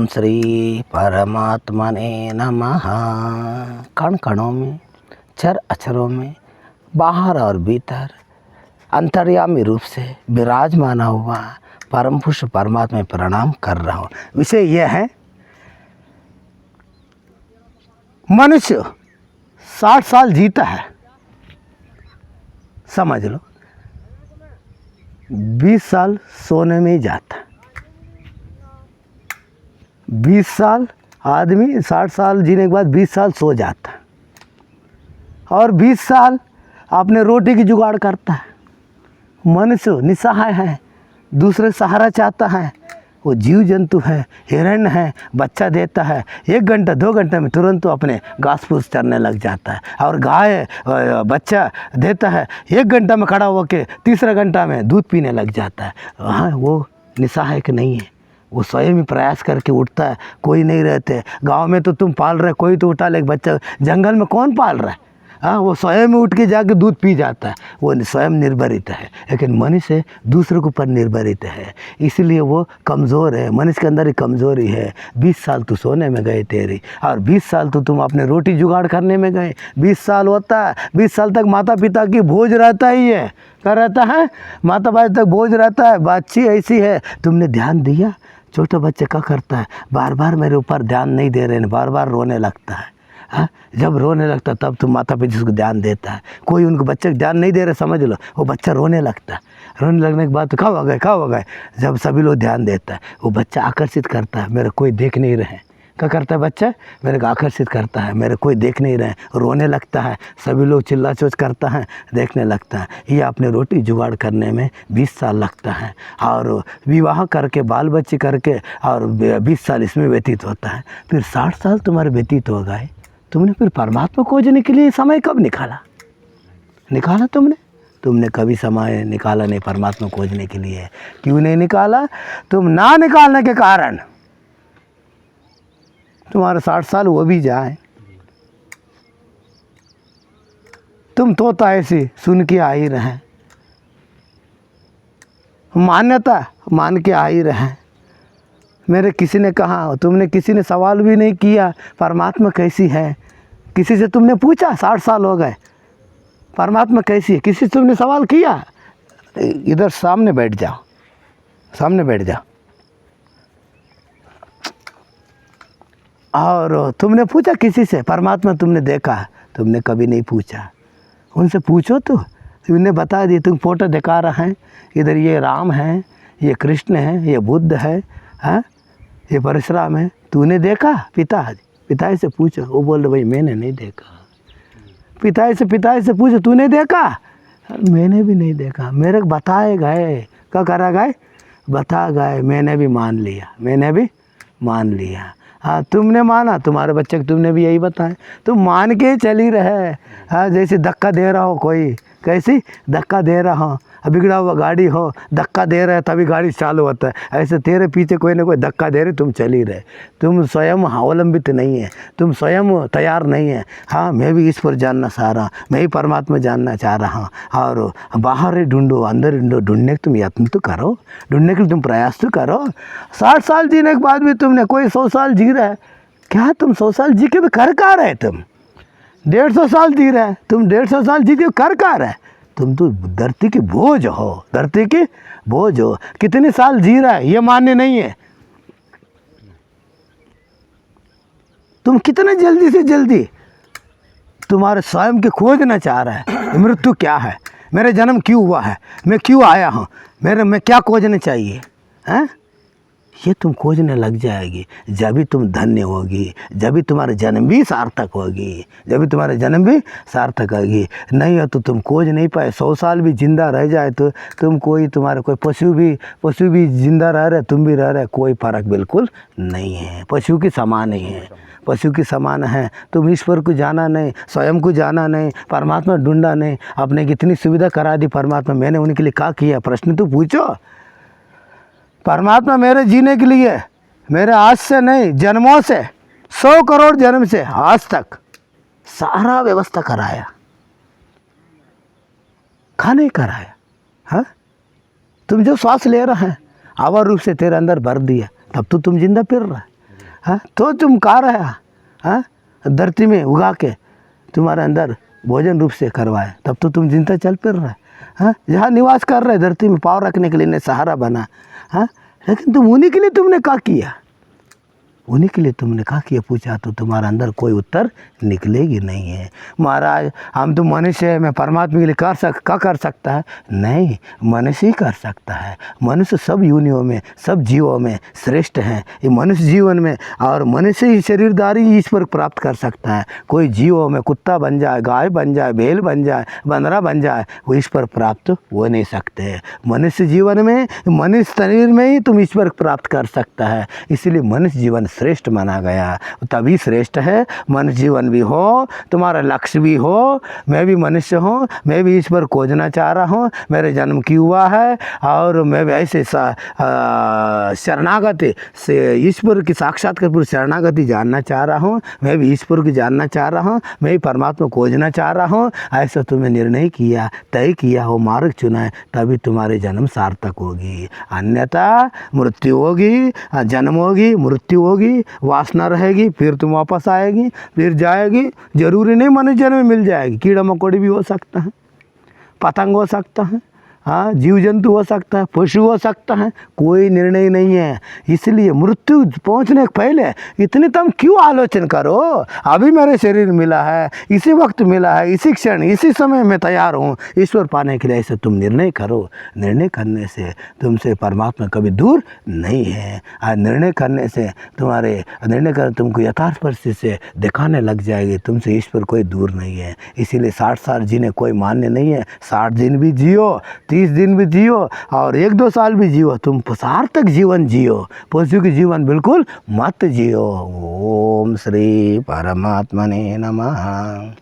श्री परमात्मने नमः। कण कणों में, चर अक्षरों में, बाहर और भीतर अंतर्यामी रूप से विराजमान हुआ परम पुरुष परमात्मा में प्रणाम कर रहा हूँ। विषय यह है, मनुष्य 60 साल जीता है, समझ लो 20 साल सोने में ही जाता। 20 साल आदमी 60 साल जीने के बाद 20 साल सो जाता और 20 साल अपने रोटी की जुगाड़ करता है। मनुष्य निस्सहाय है, दूसरे सहारा चाहता है। वो जीव जंतु है, हिरण है, बच्चा देता है 1 घंटा 2 घंटे में तुरंत तो अपने घास फूस चरने लग जाता है। और गाय बच्चा देता है 1 घंटा में खड़ा होकर तीसरा घंटा में दूध पीने लग जाता है। हाँ, वो निस्सहायक नहीं है, वो स्वयं ही प्रयास करके उठता है। कोई नहीं रहते गांव में तो तुम पाल रहे, कोई तो उठा ले बच्चा, जंगल में कौन पाल रहा है? हाँ, वो स्वयं उठ के जाके दूध पी जाता है, वो स्वयं निर्भरित है। लेकिन मनुष्य दूसरों के ऊपर निर्भरित है, इसलिए वो कमज़ोर है। मनुष्य के अंदर ही कमज़ोरी है। 20 साल तो सोने में गए तेरी, और 20 साल तो तुम अपने रोटी जुगाड़ करने में गए। 20 साल होता है, 20 साल तक माता पिता की बोझ रहता ही है। क्या रहता है? माता पिता तक बोझ रहता है। बातचीत ऐसी है, तुमने ध्यान दिया? छोटा बच्चा क्या करता है? बार बार मेरे ऊपर ध्यान नहीं दे रहे हैं, बार बार रोने लगता है। हाँ, जब रोने लगता तब तो माता पिता उसको ध्यान देता है। कोई उनको बच्चे को ध्यान नहीं दे रहे, समझ लो वो बच्चा रोने लगता है। रोने लगने के बाद तो कहाँ हो गए, जब सभी लोग ध्यान देता है, वो बच्चा आकर्षित करता है, मेरे कोई देख नहीं रहे। क्या करता है बच्चा? मेरे को आकर्षित करता है, मेरे कोई देख नहीं रहे, रोने लगता है। सभी लोग चिल्ला चोच करता है, देखने लगता है। ये अपने रोटी जुगाड़ करने में 20 साल लगता है, और विवाह करके बाल बच्चे करके और 20 साल इसमें व्यतीत होता है। फिर 60 साल तुम्हारे व्यतीत हो गए। तुमने फिर परमात्मा खोजने के लिए समय कब निकाला तुमने कभी समय निकाला नहीं परमात्मा खोजने के लिए। क्यों नहीं निकाला? तुम ना निकालने के कारण तुम्हारे 60 साल वो भी जाए। तुम तोता ऐसी सुन के आ ही रहे, मान्यता मान के आ ही रहे। मेरे किसी ने कहा, तुमने किसी ने सवाल भी नहीं किया परमात्मा कैसी है। किसी से तुमने पूछा? 60 साल हो गए, परमात्मा कैसी है? किसी से तुमने सवाल किया? इधर सामने बैठ जाओ। और तुमने पूछा किसी से परमात्मा तुमने देखा? तुमने कभी नहीं पूछा। उनसे पूछो तो उन्हें बता दिए। तुम फोटो दिखा रहे हैं, इधर ये राम है, ये कृष्ण है, ये बुद्ध है, हाँ, ये परशुराम है। तूने देखा? पिता से पूछो। वो बोल रहे भाई मैंने नहीं देखा। पिता से पूछो तूने देखा? मैंने भी नहीं देखा, मेरे को बताए गए। क्या करा गए? बता गए, मैंने भी मान लिया। हाँ, तुमने माना, तुम्हारे बच्चे को तुमने भी यही बताया, तुम मान के चली रहे। हाँ, जैसे धक्का दे रहा हो कोई, कैसी धक्का दे रहा हो, बिगड़ा हुआ गाड़ी हो, धक्का दे रहा है तभी गाड़ी चालू होता है। ऐसे तेरे पीछे कोई ना कोई धक्का दे रहे, तुम चली रहे। तुम स्वयं अवलंबित नहीं है, तुम स्वयं तैयार नहीं है। हाँ, मैं भी इस पर जानना चाह रहा हूँ, मैं ही परमात्मा जानना चाह रहा हूँ। और बाहर ही ढूंढो, अंदर ही ढूंढो। ढूंढने के तुम यत्न तो करो, ढूंढने के लिए तुम प्रयास तो करो। 60 साल जीने के बाद भी तुमने, कोई 100 साल जी रहा है, क्या तुम 100 साल जी के भी कर क्या रहे? तुम 150 साल जी रहे, तुम 150 साल जी के कर क्या रहे? तुम तो धरती की बोझ हो, कितने साल जी रहा है ये मान्य नहीं है। तुम कितने जल्दी से जल्दी तुम्हारे स्वयं की खोजना चाह रहा है। मृत्यु क्या है, मेरे जन्म क्यों हुआ है, मैं क्यों आया हूँ, मैं क्या खोजने चाहिए, हैं? ये तुम खोजने लग जाएगी, जब भी तुम धन्य होगी, जब भी तुम्हारा जन्म भी सार्थक होगी, नहीं हो तो तुम खोज नहीं पाए। 100 साल भी जिंदा रह जाए तो तुम तुम्हारे कोई पशु भी जिंदा रह रहे, तुम भी रह रहे, कोई फर्क बिल्कुल नहीं है। पशु के समान ही है, पशु के समान है। तुम ईश्वर को जाना नहीं, स्वयं को जाना नहीं, परमात्मा ढूंढा नहीं। आपने कितनी सुविधा करा दी परमात्मा, मैंने उनके लिए क्या किया? प्रश्न तो पूछो। परमात्मा मेरे जीने के लिए, मेरे आज से नहीं, जन्मों से, 100 करोड़ जन्म से आज तक सारा व्यवस्था कराया, खाने कराया। हाँ, तुम जो श्वास ले रहे हैं आवर रूप से तेरे अंदर भर दिया, तब तो तुम जिंदा फिर रहा है। हाँ, तो तुम खा रहे हो, हाँ, धरती में उगा के तुम्हारे अंदर भोजन रूप से करवाए, तब तो तुम जिंदा चल फिर रहे, हाँ, जहाँ निवास कर रहे धरती में पाँव रखने के लिए ने सहारा बना, हाँ, लेकिन तुम उन्हीं के लिए तुमने क्या किया, उन्हीं के लिए तुमने कहा कि पूछा तो तुम्हारा अंदर कोई उत्तर निकलेगी नहीं है। महाराज हम तो मनुष्य है, मैं परमात्मा के लिए क्या कर सकता है? नहीं, मनुष्य ही कर सकता है। मनुष्य सब योनियों में, सब जीवों में श्रेष्ठ हैं। ये मनुष्य जीवन में और मनुष्य ही शरीरदारी ईश्वर प्राप्त कर सकता है। कोई जीवों में कुत्ता बन जाए, गाय बन जाए, बैल बन जाए, बंदरा बन जाए, वो ईश्वर प्राप्त हो नहीं सकते। मनुष्य जीवन में, मनुष्य शरीर में ही तुम ईश्वर प्राप्त कर सकता है। इसलिए मनुष्य जीवन श्रेष्ठ माना गया, तभी श्रेष्ठ है। मनुष्य जीवन भी हो, तुम्हारा लक्ष्य भी हो, मैं भी मनुष्य हूँ, मैं भी ईश्वर खोजना चाह रहा हूँ, मेरे जन्म क्यों हुआ है, और मैं भी ऐसे शरणागति से ईश्वर की साक्षात्कार पूर्व शरणागति जानना चाह रहा हूँ, मैं भी ईश्वर को जानना चाह रहा हूँ, मैं भी परमात्मा खोजना चाह रहा हूँ। ऐसा तुम्हें निर्णय किया, तय किया हो, मार्ग चुना है, तभी तुम्हारे जन्म सार्थक होगी। अन्यथा मृत्यु होगी, जन्म होगी, मृत्यु होगी, वासना रहेगी, फिर तुम वापस आएगी, फिर जाएगी। जरूरी नहीं मनुष्य जन्म में मिल जाएगी, कीड़ा मकोड़ी भी हो सकता है, पतंग हो सकता है, हाँ, जीव जंतु हो सकता है, पशु हो सकता है, कोई निर्णय नहीं है। इसलिए मृत्यु पहुंचने के पहले इतनी तुम क्यों आलोचना करो? अभी मेरे शरीर मिला है, इसी वक्त मिला है, इसी क्षण, इसी समय मैं तैयार हूँ ईश्वर पाने के लिए। ऐसे तुम निर्णय करो। निर्णय करने से तुमसे परमात्मा कभी दूर नहीं है। निर्णय करने से निर्णय कर तुमको यथार्थ परिस्थिति से दिखाने लग जाएगी, तुमसे ईश्वर कोई दूर नहीं है। इसीलिए 60 साल जीने कोई मान्य नहीं है। 60 दिन भी जियो, 30 दिन भी जियो, और 1-2 साल भी जियो, तुम सार्थक जीवन जियो, पशु की जीवन बिल्कुल मत जियो। ओम श्री परमात्मने नमः।